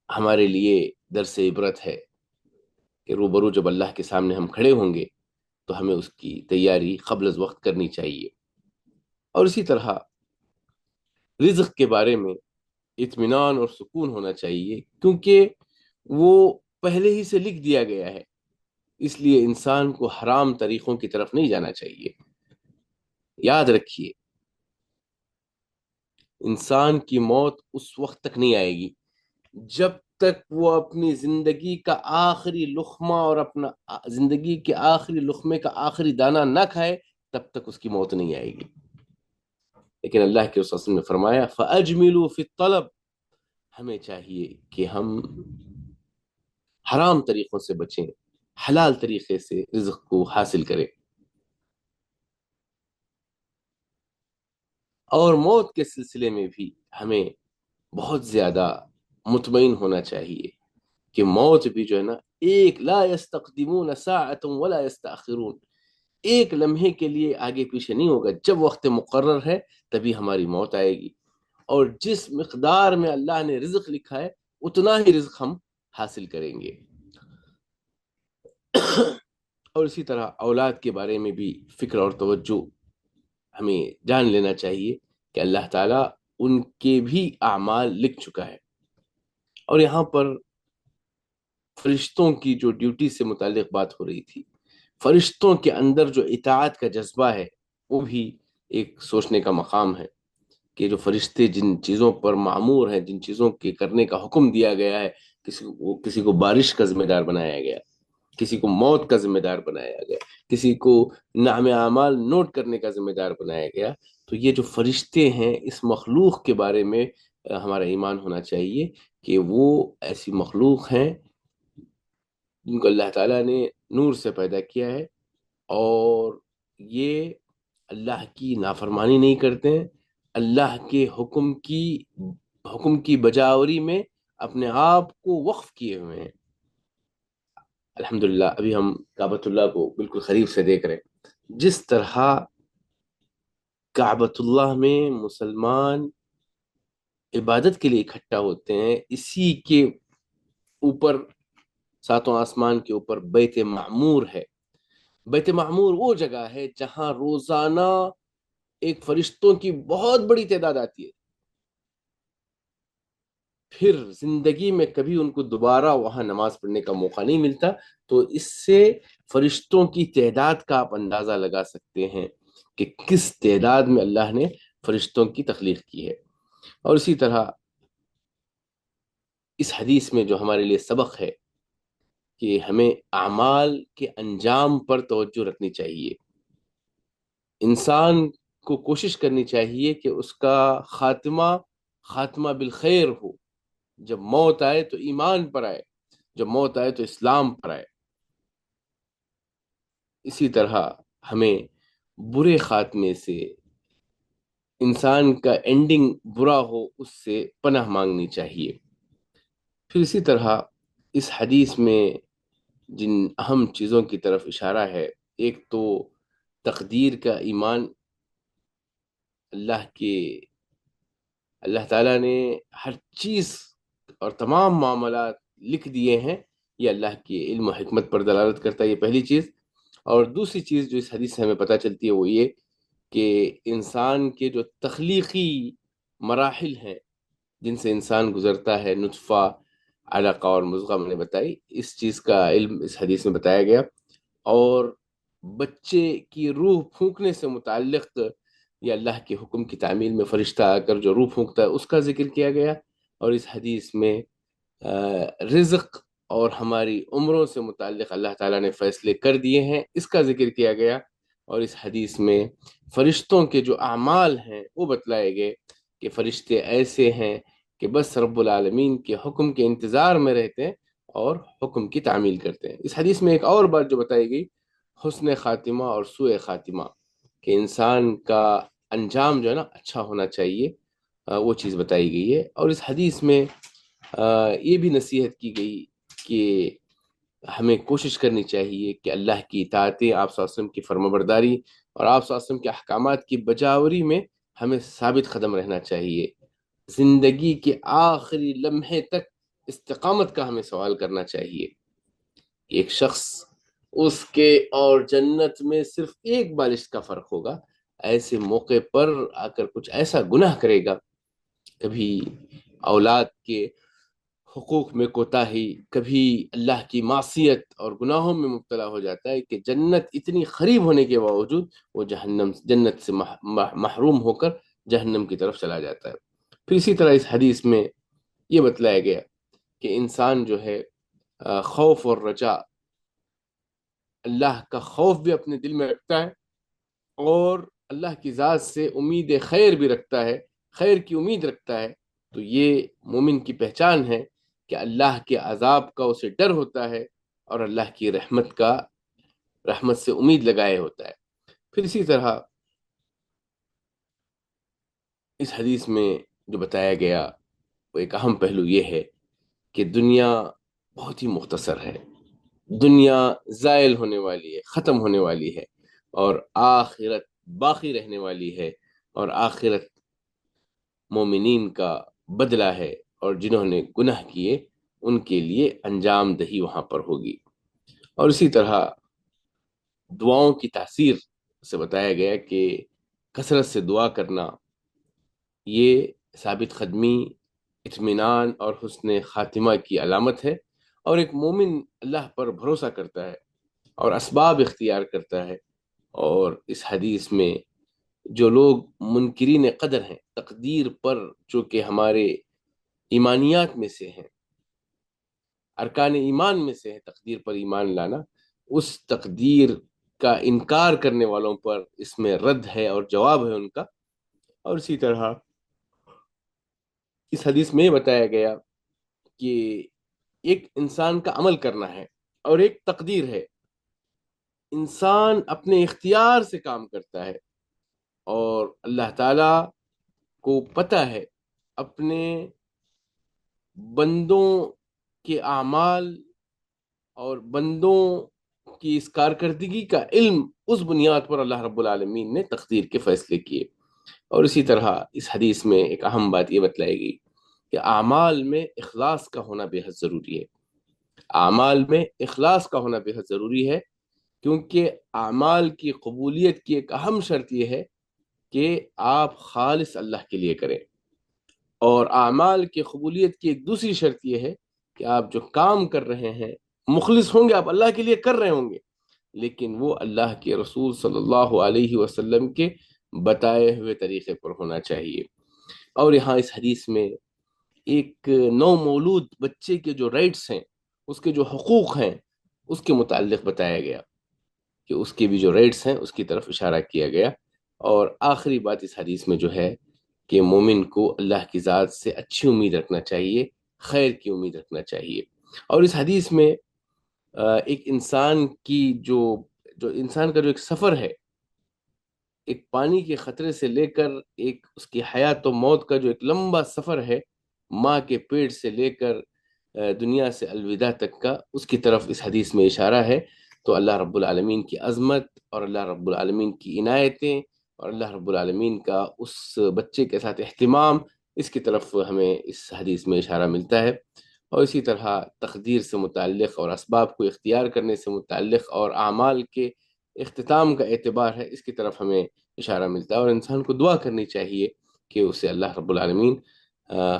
ہمارے لیے درس عبرت ہے کہ روبرو جب اللہ کے سامنے ہم کھڑے ہوں گے تو ہمیں اس کی تیاری قبل از وقت کرنی چاہیے۔ اور اسی طرح رزق کے بارے میں اطمینان اور سکون ہونا چاہیے، کیونکہ وہ پہلے ہی سے لکھ دیا گیا ہے، اس لیے انسان کو حرام طریقوں کی طرف نہیں جانا چاہیے۔ یاد رکھیے، انسان کی موت اس وقت تک نہیں آئے گی جب تک وہ اپنی زندگی کا آخری لقمہ اور اپنا زندگی کے آخری لقمے کا آخری دانہ نہ کھائے، تب تک اس کی موت نہیں آئے گی۔ لیکن اللہ کے رسول صلی اللہ علیہ وسلم نے فرمایا فَأَجْمِلُوا فِي الطَّلَبِ، ہمیں چاہیے کہ ہم حرام طریقوں سے بچیں، حلال طریقے سے رزق کو حاصل کریں۔ اور موت کے سلسلے میں بھی ہمیں بہت زیادہ مطمئن ہونا چاہیے کہ موت بھی جو ہے نا، ایک لا یستقدمون ساعۃ ولا یستأخرون، ایک لمحے کے لیے آگے پیچھے نہیں ہوگا، جب وقت مقرر ہے تبھی ہماری موت آئے گی، اور جس مقدار میں اللہ نے رزق لکھا ہے اتنا ہی رزق ہم حاصل کریں گے۔ اور اسی طرح اولاد کے بارے میں بھی فکر اور توجہ ہمیں جان لینا چاہیے کہ اللہ تعالیٰ ان کے بھی اعمال لکھ چکا ہے۔ اور یہاں پر فرشتوں کی جو ڈیوٹی سے متعلق بات ہو رہی تھی، فرشتوں کے اندر جو اطاعت کا جذبہ ہے وہ بھی ایک سوچنے کا مقام ہے کہ جو فرشتے جن چیزوں پر معمور ہیں، جن چیزوں کے کرنے کا حکم دیا گیا ہے، کسی کو بارش کا ذمہ دار بنایا گیا، کسی کو موت کا ذمہ دار بنایا گیا، کسی کو نام اعمال نوٹ کرنے کا ذمہ دار بنایا گیا، تو یہ جو فرشتے ہیں اس مخلوق کے بارے میں ہمارا ایمان ہونا چاہیے کہ وہ ایسی مخلوق ہیں جن کو اللہ تعالیٰ نے نور سے پیدا کیا ہے، اور یہ اللہ کی نافرمانی نہیں کرتے ہیں، اللہ کے حکم کی بجاوری میں اپنے آپ کو وقف کیے ہوئے ہیں۔ الحمدللہ ابھی ہم کعبۃ اللہ کو بالکل قریب سے دیکھ رہے ہیں۔ جس طرح کعبۃ اللہ میں مسلمان عبادت کے لیے اکٹھا ہوتے ہیں، اسی کے اوپر ساتوں آسمان کے اوپر بیت معمور ہے۔ بیت معمور وہ جگہ ہے جہاں روزانہ ایک فرشتوں کی بہت بڑی تعداد آتی ہے، پھر زندگی میں کبھی ان کو دوبارہ وہاں نماز پڑھنے کا موقع نہیں ملتا، تو اس سے فرشتوں کی تعداد کا آپ اندازہ لگا سکتے ہیں کہ کس تعداد میں اللہ نے فرشتوں کی تخلیق کی ہے۔ اور اسی طرح اس حدیث میں جو ہمارے لیے سبق ہے کہ ہمیں اعمال کے انجام پر توجہ رکھنی چاہیے، انسان کو کوشش کرنی چاہیے کہ اس کا خاتمہ بالخیر ہو، جب موت آئے تو ایمان پر آئے، جب موت آئے تو اسلام پر آئے۔ اسی طرح ہمیں برے خاتمے سے، انسان کا اینڈنگ برا ہو، اس سے پناہ مانگنی چاہیے۔ پھر اسی طرح اس حدیث میں جن اہم چیزوں کی طرف اشارہ ہے، ایک تو تقدیر کا ایمان، اللہ تعالیٰ نے ہر چیز اور تمام معاملات لکھ دیے ہیں، یہ اللہ کے علم و حکمت پر دلالت کرتا ہے، یہ پہلی چیز۔ اور دوسری چیز جو اس حدیث سے ہمیں پتہ چلتی ہے وہ یہ کہ انسان کے جو تخلیقی مراحل ہیں جن سے انسان گزرتا ہے، نطفہ، علقہ اور مضغہ میں نے بتائی، اس چیز کا علم اس حدیث میں بتایا گیا۔ اور بچے کی روح پھونکنے سے متعلق یہ اللہ کے حکم کی تعمیل میں فرشتہ آ کر جو روح پھونکتا ہے اس کا ذکر کیا گیا، اور اس حدیث میں رزق اور ہماری عمروں سے متعلق اللہ تعالیٰ نے فیصلے کر دیے ہیں، اس کا ذکر کیا گیا۔ اور اس حدیث میں فرشتوں کے جو اعمال ہیں وہ بتلائے گئے کہ فرشتے ایسے ہیں کہ بس رب العالمین کے حکم کے انتظار میں رہتے ہیں اور حکم کی تعمیل کرتے ہیں۔ اس حدیث میں ایک اور بات جو بتائی گئی، حسن خاتمہ اور سوء خاتمہ، کہ انسان کا انجام جو ہے نا اچھا ہونا چاہیے، وہ چیز بتائی گئی ہے۔ اور اس حدیث میں یہ بھی نصیحت کی گئی کہ ہمیں کوشش کرنی چاہیے کہ اللہ کی اطاعتیں، آپ صلی اللہ علیہ وسلم کی فرمانبرداری اور آپ صلی اللہ علیہ وسلم کے احکامات کی بجاوری میں ہمیں ثابت قدم رہنا چاہیے. زندگی کے آخری لمحے تک استقامت کا ہمیں سوال کرنا چاہیے. ایک شخص اس کے اور جنت میں صرف ایک بالش کا فرق ہوگا. ایسے موقع پر آ کر کچھ ایسا گناہ کرے گا، کبھی اولاد کے حقوق میں کوتاہی، کبھی اللہ کی معصیت اور گناہوں میں مبتلا ہو جاتا ہے کہ جنت اتنی قریب ہونے کے باوجود وہ جنت سے محروم ہو کر جہنم کی طرف چلا جاتا ہے. پھر اسی طرح اس حدیث میں یہ بتلایا گیا کہ انسان جو ہے خوف اور رجا، اللہ کا خوف بھی اپنے دل میں رکھتا ہے اور اللہ کی ذات سے امید خیر بھی رکھتا ہے، خیر کی امید رکھتا ہے. تو یہ مومن کی پہچان ہے کہ اللہ کے عذاب کا اسے ڈر ہوتا ہے اور اللہ کی رحمت سے امید لگائے ہوتا ہے. پھر اسی طرح اس حدیث میں جو بتایا گیا وہ ایک اہم پہلو یہ ہے کہ دنیا بہت ہی مختصر ہے، دنیا زائل ہونے والی ہے، ختم ہونے والی ہے، اور آخرت باقی رہنے والی ہے، اور آخرت مومنین کا بدلہ ہے، اور جنہوں نے گناہ کیے ان کے لیے انجام دہی وہاں پر ہوگی. اور اسی طرح دعاؤں کی تاثیر سے بتایا گیا کہ کثرت سے دعا کرنا یہ ثابت قدمی، اطمینان اور حسن خاتمہ کی علامت ہے. اور ایک مومن اللہ پر بھروسہ کرتا ہے اور اسباب اختیار کرتا ہے. اور اس حدیث میں جو لوگ منکرین قدر ہیں، تقدیر پر جو کہ ہمارے ایمانیات میں سے ہیں، ارکان ایمان میں سے ہے تقدیر پر ایمان لانا، اس تقدیر کا انکار کرنے والوں پر اس میں رد ہے اور جواب ہے ان کا. اور اسی طرح اس حدیث میں یہ بتایا گیا کہ ایک انسان کا عمل کرنا ہے اور ایک تقدیر ہے. انسان اپنے اختیار سے کام کرتا ہے اور اللہ تعالی کو پتہ ہے اپنے بندوں کے اعمال اور بندوں کی اس کارکردگی کا علم، اس بنیاد پر اللہ رب العالمین نے تقدیر کے فیصلے کیے. اور اسی طرح اس حدیث میں ایک اہم بات یہ بتلائی گئی کہ اعمال میں اخلاص کا ہونا بے حد ضروری ہے. اعمال میں اخلاص کا ہونا بے حد ضروری ہے، کیونکہ اعمال کی قبولیت کی ایک اہم شرط یہ ہے کہ آپ خالص اللہ کے لیے کریں. اور اعمال کی قبولیت کی ایک دوسری شرط یہ ہے کہ آپ جو کام کر رہے ہیں مخلص ہوں گے، آپ اللہ کے لیے کر رہے ہوں گے، لیکن وہ اللہ کے رسول صلی اللہ علیہ وسلم کے بتائے ہوئے طریقے پر ہونا چاہیے. اور یہاں اس حدیث میں ایک نو مولود بچے کے جو رائٹس ہیں، اس کے جو حقوق ہیں، اس کے متعلق بتایا گیا کہ اس کے بھی جو رائٹس ہیں اس کی طرف اشارہ کیا گیا. اور آخری بات اس حدیث میں جو ہے کہ مومن کو اللہ کی ذات سے اچھی امید رکھنا چاہیے، خیر کی امید رکھنا چاہیے. اور اس حدیث میں ایک انسان کی جو انسان کا جو ایک سفر ہے، ایک پانی کے خطرے سے لے کر ایک اس کی حیات و موت کا جو ایک لمبا سفر ہے، ماں کے پیٹ سے لے کر دنیا سے الوداع تک کا، اس کی طرف اس حدیث میں اشارہ ہے. تو اللہ رب العالمین کی عظمت اور اللہ رب العالمین کی عنایتیں اور اللہ رب العالمین کا اس بچے کے ساتھ اہتمام، اس کی طرف ہمیں اس حدیث میں اشارہ ملتا ہے. اور اسی طرح تقدیر سے متعلق اور اسباب کو اختیار کرنے سے متعلق اور اعمال کے اختتام کا اعتبار ہے، اس کی طرف ہمیں اشارہ ملتا ہے. اور انسان کو دعا کرنی چاہیے کہ اسے اللہ رب العالمین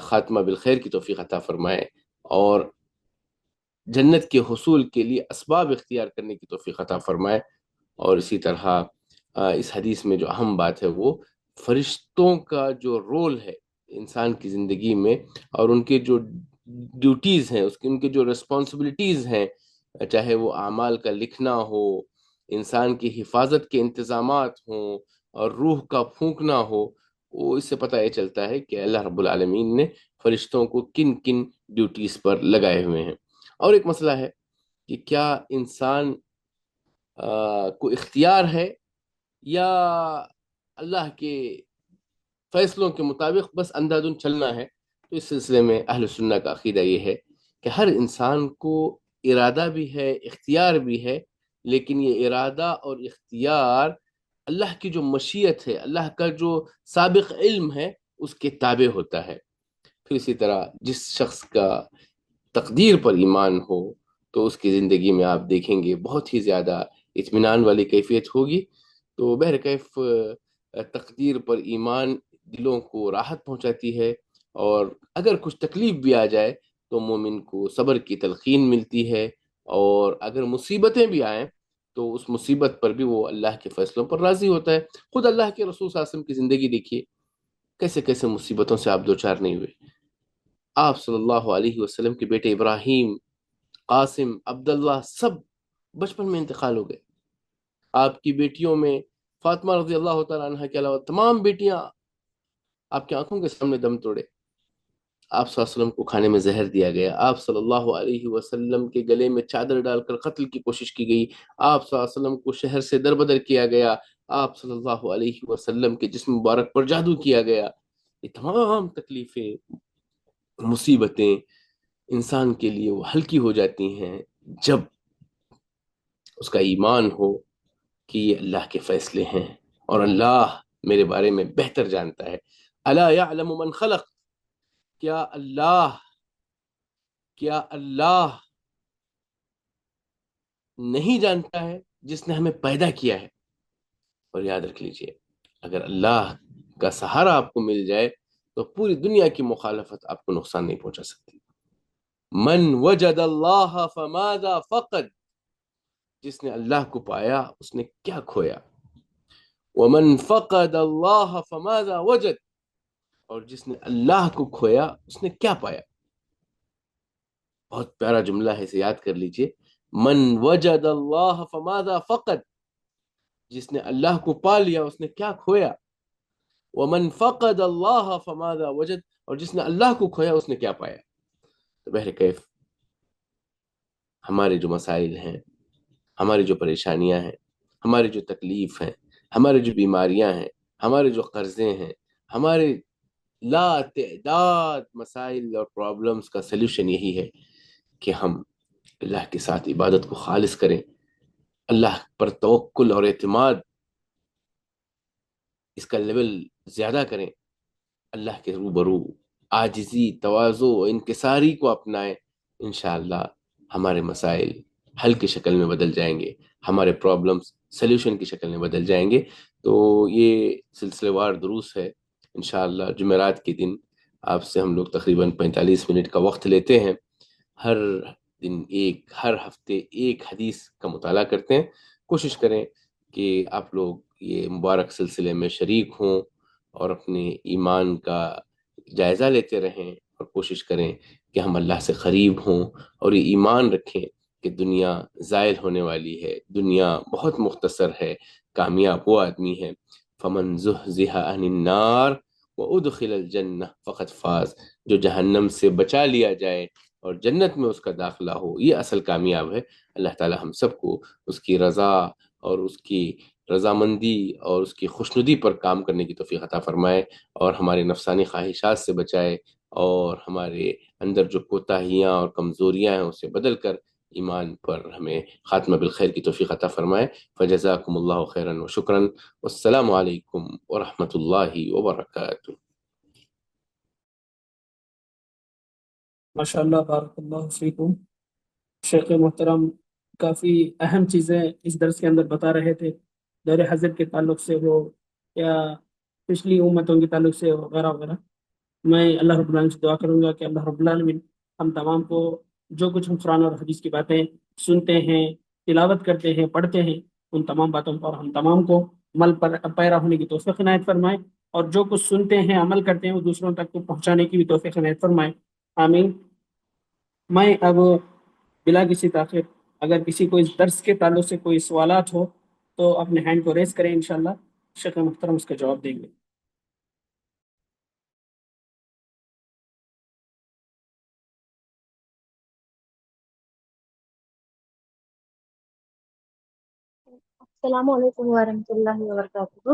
خاتمہ بالخیر کی توفیق عطا فرمائے اور جنت کے حصول کے لیے اسباب اختیار کرنے کی توفیق عطا فرمائے. اور اسی طرح اس حدیث میں جو اہم بات ہے وہ فرشتوں کا جو رول ہے انسان کی زندگی میں، اور ان کے جو ڈیوٹیز ہیں، ان کے جو رسپانسبلٹیز ہیں، چاہے وہ اعمال کا لکھنا ہو، انسان کی حفاظت کے انتظامات ہوں، اور روح کا پھونکنا ہو، وہ اس سے پتہ یہ چلتا ہے کہ اللہ رب العالمین نے فرشتوں کو کن کن ڈیوٹیز پر لگائے ہوئے ہیں. اور ایک مسئلہ ہے کہ کیا انسان کو اختیار ہے یا اللہ کے فیصلوں کے مطابق بس اندھا دھند چلنا ہے. تو اس سلسلے میں اہل سنہ کا عقیدہ یہ ہے کہ ہر انسان کو ارادہ بھی ہے، اختیار بھی ہے، لیکن یہ ارادہ اور اختیار اللہ کی جو مشیت ہے، اللہ کا جو سابق علم ہے، اس کے تابع ہوتا ہے۔ پھر اسی طرح جس شخص کا تقدیر پر ایمان ہو تو اس کی زندگی میں آپ دیکھیں گے بہت ہی زیادہ اطمینان والی کیفیت ہوگی۔ تو بہرکیف تقدیر پر ایمان دلوں کو راحت پہنچاتی ہے، اور اگر کچھ تکلیف بھی آ جائے تو مومن کو صبر کی تلقین ملتی ہے، اور اگر مصیبتیں بھی آئیں تو اس مصیبت پر بھی وہ اللہ کے فیصلوں پر راضی ہوتا ہے۔ خود اللہ کے رسول صلی اللہ علیہ وسلم کی زندگی دیکھیے، کیسے کیسے مصیبتوں سے آپ دوچار نہیں ہوئے۔ آپ صلی اللہ علیہ وسلم کے بیٹے ابراہیم، قاسم، عبداللہ سب بچپن میں انتقال ہو گئے۔ آپ کی بیٹیوں میں فاطمہ رضی اللہ تعالیٰ عنہ کے علاوہ تمام بیٹیاں آپ کی آنکھوں کے سامنے دم توڑے۔ آپ صلی اللہ علیہ وسلم کو کھانے میں زہر دیا گیا، آپ صلی اللہ علیہ وسلم کے گلے میں چادر ڈال کر قتل کی کوشش کی گئی، آپ صلی اللہ علیہ وسلم کو شہر سے دربدر کیا گیا، آپ صلی اللہ علیہ وسلم کے جسم مبارک پر جادو کیا گیا۔ یہ تمام تکلیفیں، مصیبتیں انسان کے لیے وہ ہلکی ہو جاتی ہیں جب اس کا ایمان ہو کہ یہ اللہ کے فیصلے ہیں اور اللہ میرے بارے میں بہتر جانتا ہے۔ الا یعلم من خلق، کیا اللہ نہیں جانتا ہے جس نے ہمیں پیدا کیا ہے؟ اور یاد رکھ لیجئے، اگر اللہ کا سہارا آپ کو مل جائے تو پوری دنیا کی مخالفت آپ کو نقصان نہیں پہنچا سکتی۔ من وجد اللہ فماذا فقد، جس نے اللہ کو پایا اس نے کیا کھویا؟ ومن فقد اللہ فماذا وجد، اور جس نے اللہ کو کھویا اس نے کیا پایا؟ بہت پیارا جملہ ہے، اسے یاد کر لیجئے، من وجد اللہ فماذا فقد، جس نے اللہ کو پا لیا اس نے کیا کھویا؟ ومن فقد اللہ فماذا وجد، اور جس نے اللہ کو کھویا اس نے کیا پایا؟ تو بہرکیف ہمارے جو مسائل ہیں، ہماری جو پریشانیاں ہیں، ہماری جو تکلیف ہیں، ہماری جو بیماریاں ہیں، ہمارے جو قرضے ہیں، ہمارے لا تعداد مسائل اور پرابلمز کا سلوشن یہی ہے کہ ہم اللہ کے ساتھ عبادت کو خالص کریں، اللہ پر توکل اور اعتماد اس کا لیول زیادہ کریں، اللہ کے روبرو عاجزی، تواضع و انکساری کو اپنائیں۔ انشاءاللہ ہمارے مسائل حل کی شکل میں بدل جائیں گے، ہمارے پرابلمز سلیوشن کی شکل میں بدل جائیں گے۔ تو یہ سلسلے وار دروس ہے، انشاءاللہ جمعرات کے دن آپ سے ہم لوگ تقریباً 45 منٹ کا وقت لیتے ہیں، ہر دن ہر ہفتے ایک حدیث کا مطالعہ کرتے ہیں۔ کوشش کریں کہ آپ لوگ یہ مبارک سلسلے میں شریک ہوں اور اپنے ایمان کا جائزہ لیتے رہیں، اور کوشش کریں کہ ہم اللہ سے قریب ہوں، اور یہ ایمان رکھیں کہ دنیا زائل ہونے والی ہے، دنیا بہت مختصر ہے، کامیاب وہ آدمی ہے فمن زحزح عن النار وادخل الجنہ فقد فاز، جو جہنم سے بچا لیا جائے اور جنت میں اس کا داخلہ ہو، یہ اصل کامیاب ہے۔ اللہ تعالی ہم سب کو اس کی رضا اور اس کی رضامندی اور اس کی خوشنودی پر کام کرنے کی توفیق عطا فرمائے، اور ہمارے نفسانی خواہشات سے بچائے، اور ہمارے اندر جو کوتاہیاں اور کمزوریاں ہیں اسے بدل کر ایمان پر ہمیں خاتمہ بالخیر کی توفیق عطا فرمائے۔ فجزاکم اللہ خیرا و شکرا، والسلام علیکم ورحمۃ اللہ وبرکاتہ۔ ماشاء اللہ، بارک اللہ فیکم۔ شیخ محترم کافی اہم چیزیں اس درس کے اندر بتا رہے تھے، دور حضرت کے تعلق سے ہو یا پچھلی امتوں کے تعلق سے ہو، وغیرہ وغیرہ۔ میں اللہ رب العالمین سے دعا کروں گا کہ اللہ رب العالمین ہم تمام کو جو کچھ ہم قرآن اور حدیث کی باتیں سنتے ہیں، تلاوت کرتے ہیں، پڑھتے ہیں، ان تمام باتوں پر ہم تمام کو عمل پر پیرا ہونے کی توفیق عنایت فرمائے، اور جو کچھ سنتے ہیں، عمل کرتے ہیں، وہ دوسروں تک کو پہنچانے کی بھی توفیق عنایت فرمائے، آمین۔ میں اب بلا کسی تاخیر، اگر کسی کو اس درس کے تعلق سے کوئی سوالات ہو تو اپنے ہینڈ کو ریز کریں، انشاءاللہ شیخ محترم اس کا جواب دیں گے۔ السلام علیکم ورحمۃ اللہ وبرکاتہ۔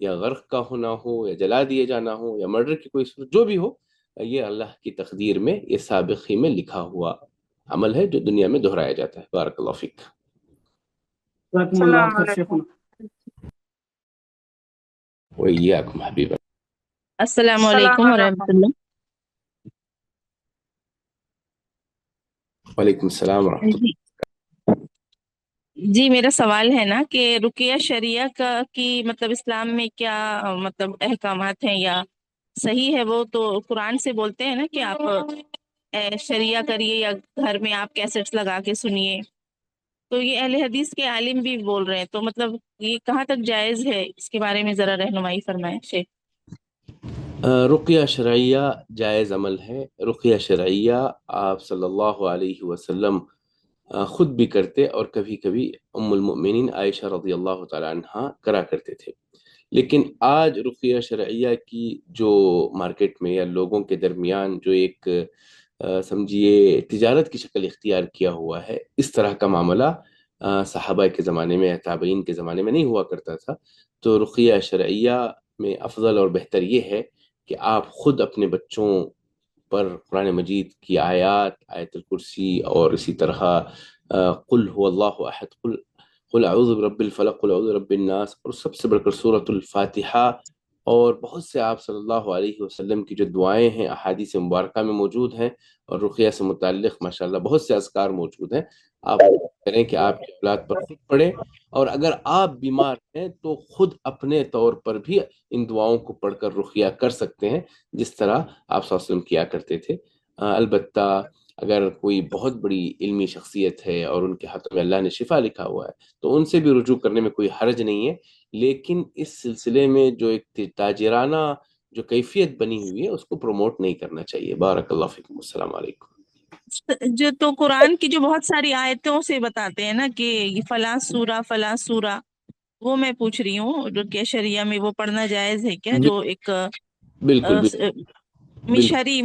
یا غرق کا ہونا ہو یا جلا دیے جانا ہو یا مرڈر کی کوئی صورت جو بھی ہو، یہ اللہ کی تقدیر میں، یہ سابقی میں لکھا ہوا عمل ہے جو دنیا میں دہرایا جاتا ہے۔ بارک اللہ فیک۔ جزاکم اللہ السلام خیر علیکم۔ شیخنا۔ وإياكم حبیبا۔ السلام السلام علیکم علیکم۔ ورحمۃ اللہ۔ وعلیکم السلام ورحمۃ اللہ۔ جی جی، میرا سوال ہے نا کہ رقیہ شریعہ کی مطلب اسلام میں کیا مطلب احکامات ہیں، یا صحیح ہے وہ تو قرآن سے بولتے ہیں نا کہ آپ شریعہ کریے یا گھر میں آپ کیسٹس لگا کے سنیے، تو یہ اہل حدیث کے عالم بھی بول رہے ہیں، تو مطلب یہ کہاں تک جائز ہے، اس کے بارے میں ذرا رہنمائی فرمائیں شیخ۔ رقیہ شرعیہ جائز عمل ہے۔ رقیہ شرعیہ آپ صلی اللہ علیہ وسلم خود بھی کرتے اور کبھی کبھی ام المؤمنین عائشہ رضی اللہ تعالی عنہ کرا کرتے تھے، لیکن آج رقیہ شرعیہ کی جو مارکیٹ میں یا لوگوں کے درمیان جو ایک سمجھیے تجارت کی شکل اختیار کیا ہوا ہے، اس طرح کا معاملہ صحابہ کے زمانے میں، تابعین کے زمانے میں نہیں ہوا کرتا تھا۔ تو رقیہ شرعیہ میں افضل اور بہتر یہ ہے کہ آپ خود اپنے بچوں پر قرآن مجید کی آیات، آیت الکرسی، اور اسی طرح قل هو اللہ احد، قل اعوذ برب الفلق، قل اعوذ برب الناس، اور سب سے بڑھ کر سورۃ الفاتحہ، اور بہت سے آپ صلی اللہ علیہ وسلم کی جو دعائیں ہیں احادیث مبارکہ میں موجود ہیں، اور رقیہ سے متعلق ماشاءاللہ بہت سے اذکار موجود ہیں، آپ کریں کہ آپ کی اولاد پر خود پڑھیں، اور اگر آپ بیمار ہیں تو خود اپنے طور پر بھی ان دعاؤں کو پڑھ کر رقیہ کر سکتے ہیں، جس طرح آپ صلی اللہ علیہ وسلم کیا کرتے تھے۔ البتہ اگر کوئی بہت بڑی علمی شخصیت ہے اور ان کے ہاتھوں میں اللہ نے شفا لکھا ہوا ہے تو ان سے بھی رجوع کرنے میں کوئی حرج نہیں ہے، لیکن اس سلسلے میں جو ایک تاجرانہ جو کیفیت بنی ہوئی ہے اس کو پروموٹ نہیں کرنا چاہیے۔ بارک اللہ فیکم۔ السلام علیکم۔ جو تو قرآن کی جو بہت ساری آیتوں سے بتاتے ہیں نا کہ یہ فلاں سورہ، وہ میں پوچھ رہی ہوں رقیہ شریعہ میں وہ پڑھنا جائز ہے کیا؟ جو ایک بالکل بالکل بالکل مشری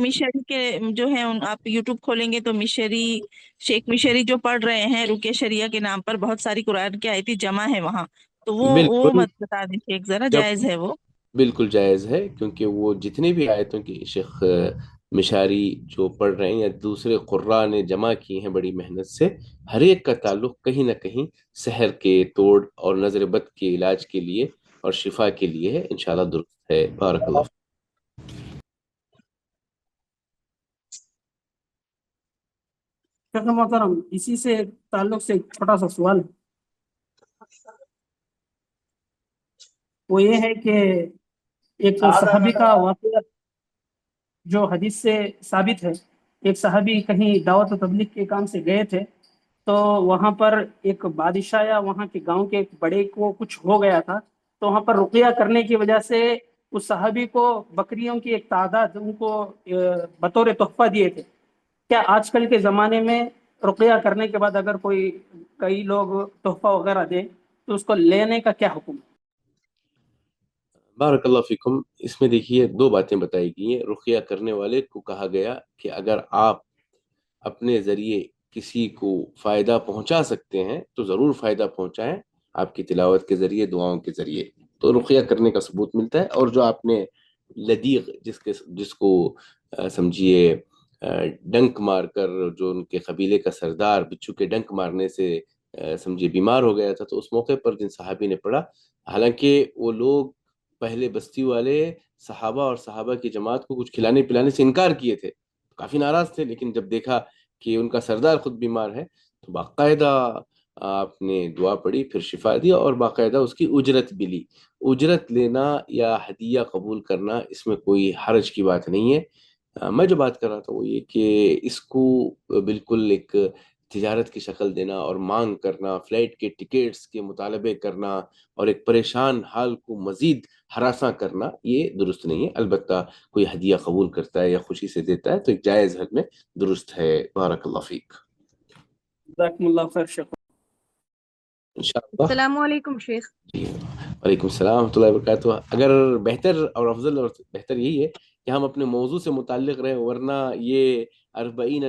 کے جو ہیں آپ یوٹیوب کھولیں گے تو شیخ مشری جو پڑھ رہے ہیں رقیہ شریعہ کے نام پر، بہت ساری قرآن کی آیتیں جمع ہے وہاں، تو وہ بالکل مت بتا دیجیے ایک ذرا، جب جائز ہے وہ؟ بالکل جائز ہے، کیونکہ وہ جتنی بھی آیتوں کی شیخ مشاری جو پڑھ رہے ہیں یا دوسرے قراء نے جمع کی ہیں بڑی محنت سے، ہر ایک کا تعلق کہیں نہ کہیں سحر کے توڑ اور نظر بد کے علاج کے لیے اور شفا کے لیے ہے، انشاءاللہ درست ہے۔ بارک اللہ فیک۔ شیخ محترم، اسی سے تعلق سے ایک چھوٹا سا سوال ہے، وہ یہ ہے کہ ایک صحابی کا واقعہ جو حدیث سے ثابت ہے، ایک صحابی کہیں دعوت و تبلیغ کے کام سے گئے تھے، تو وہاں پر ایک بادشاہ یا وہاں کے گاؤں کے ایک بڑے کو کچھ ہو گیا تھا، تو وہاں پر رقیہ کرنے کی وجہ سے اس صحابی کو بکریوں کی ایک تعداد ان کو بطور تحفہ دیے تھے۔ کیا آج کل کے زمانے میں رقیہ کرنے کے بعد اگر کئی لوگ تحفہ وغیرہ دیں تو اس کو لینے کا کیا حکم ہے؟ بارک اللہ فیکم۔ اس میں دیکھیے دو باتیں بتائی گئی ہیں۔ رقیہ کرنے والے کو کہا گیا کہ اگر آپ اپنے ذریعے کسی کو فائدہ پہنچا سکتے ہیں تو ضرور فائدہ پہنچائیں، آپ کی تلاوت کے ذریعے، دعاؤں کے ذریعے، تو رقیہ کرنے کا ثبوت ملتا ہے۔ اور جو آپ نے لدیغ جس کو سمجھیے ڈنک مار کر، جو ان کے قبیلے کا سردار بچھو کے ڈنک مارنے سے سمجھیے بیمار ہو گیا تھا، تو اس موقع پر جن صحابی نے پڑھا، حالانکہ وہ لوگ پہلے بستی والے صحابہ اور صحابہ کی جماعت کو کچھ کھلانے پلانے سے انکار کیے تھے، کافی ناراض تھے، لیکن جب دیکھا کہ ان کا سردار خود بیمار ہے تو باقاعدہ آپ نے دعا پڑھی، پھر شفا دیا، اور باقاعدہ اس کی اجرت بھی لی۔ اجرت لینا یا ہدیہ قبول کرنا اس میں کوئی حرج کی بات نہیں ہے۔ میں جو بات کر رہا تھا وہ یہ کہ اس کو بالکل ایک تجارت کی شکل دینا اور مانگ کرنا، فلائٹ کے ٹکٹس کے مطالبے کرنا اور ایک پریشان حال کو مزید ہراساں کرنا، یہ درست نہیں ہے۔ البتہ کوئی ہدیہ قبول کرتا ہے یا خوشی سے دیتا ہے تو ایک جائز حد میں درست ہے۔ بارک اللہ فیک۔ جزاکم اللہ خیر شیخ۔ انشاءاللہ۔ السلام علیکم شیخ۔ جی وعلیکم السلام ورحمۃ اللہ وبرکاتہ۔ اگر بہتر اور افضل اور بہتر یہی ہے کہ ہم اپنے موضوع سے متعلق رہیں، ورنہ یہ 40